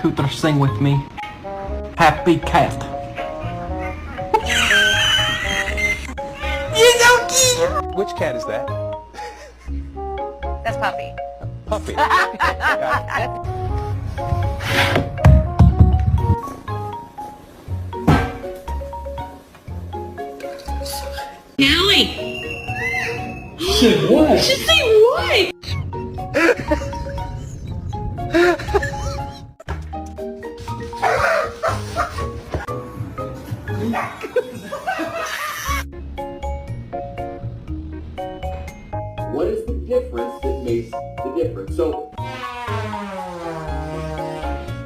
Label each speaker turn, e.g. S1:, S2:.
S1: Cooter sing with me. Happy cat. You so cute!
S2: Which cat is that?
S3: That's Puppy.
S2: Puppy. Got it.
S4: Nelly!
S1: Shit, what?
S4: She's